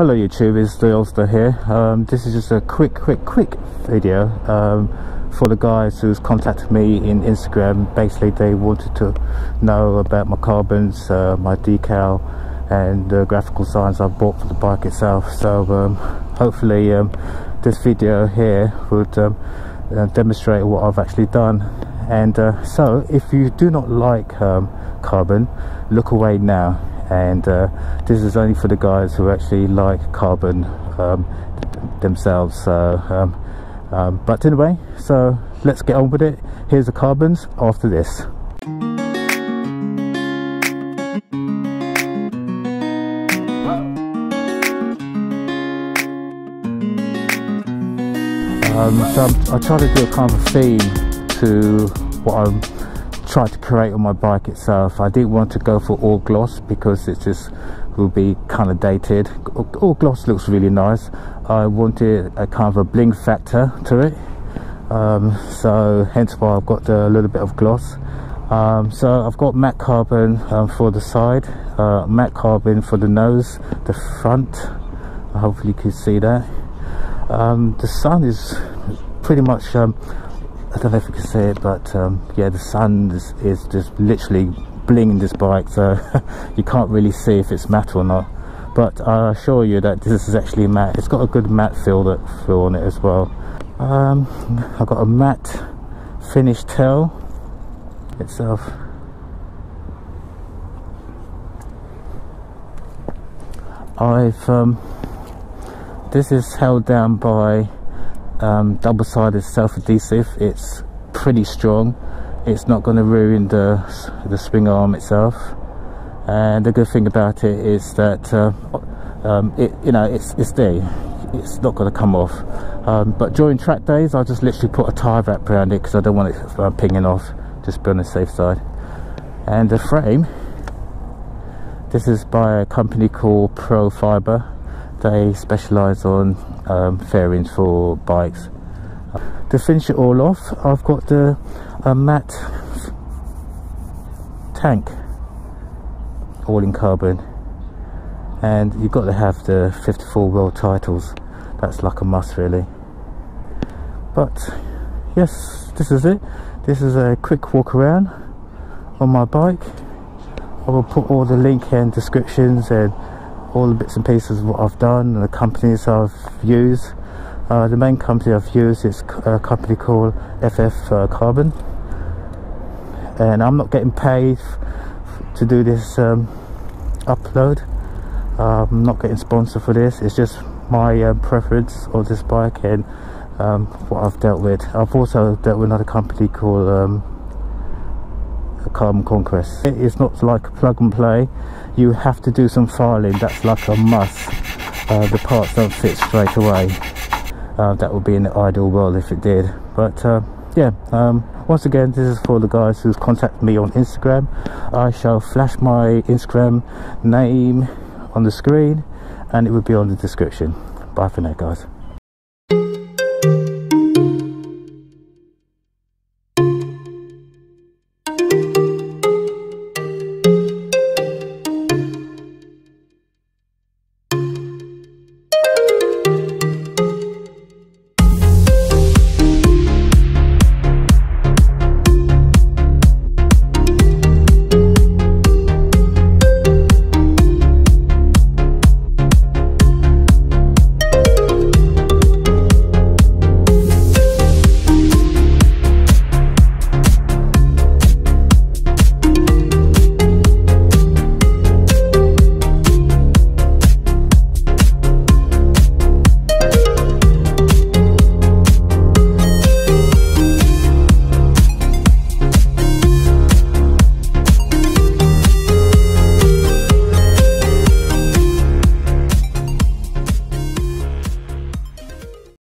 Hello YouTube, it's the Ulster here. This is just a quick video for the guys who's contacted me in Instagram. Basically they wanted to know about my carbons, my decal and the graphical signs I bought for the bike itself. So hopefully this video here would demonstrate what I've actually done. And so if you do not like carbon, look away now. And this is only for the guys who actually like carbon themselves. But anyway, so let's get on with it. Here's the carbons after this. So I try to do a kind of theme to what I'm trying to create on my bike itself. I didn't want to go for all gloss because it just will be kind of dated. All gloss looks really nice. I wanted a kind of a bling factor to it, so hence why I've got a little bit of gloss. So I've got matte carbon for the side, matte carbon for the nose, the front. Hopefully you can see that. The sun is pretty much I don't know if you can see it, but yeah, the sun is just literally blinging this bike, so you can't really see if it's matte or not. But I assure you that this is actually matte. It's got a good matte feel on it as well. I've got a matte finish tail itself. This is held down by double-sided self-adhesive. It's pretty strong. It's not going to ruin the swing arm itself, and the good thing about it is that it's there. It's not going to come off. But during track days I just literally put a tie wrap around it because I don't want it pinging off, just be on the safe side. And the frame, this is by a company called Pro Fiber. They specialise on fairings for bikes. To finish it all off, I've got the matte tank, all in carbon, and you've got to have the 54 world titles. That's like a must really. But yes, this is it. This is a quick walk around on my bike. I will put all the link and descriptions and all the bits and pieces of what I've done and the companies I've used. The main company I've used is a company called FF Carbon, and I'm not getting paid to do this upload. I'm not getting sponsored for this. It's just my preference of this bike and what I've dealt with. I've also dealt with another company called Carbon Conquest. It's not like a plug and play. You have to do some filing. That's like a must. The parts don't fit straight away. That would be in the ideal world if it did. But yeah, once again, this is for the guys who's contacted me on Instagram. I shall flash my Instagram name on the screen and it will be on the description. Bye for now, guys.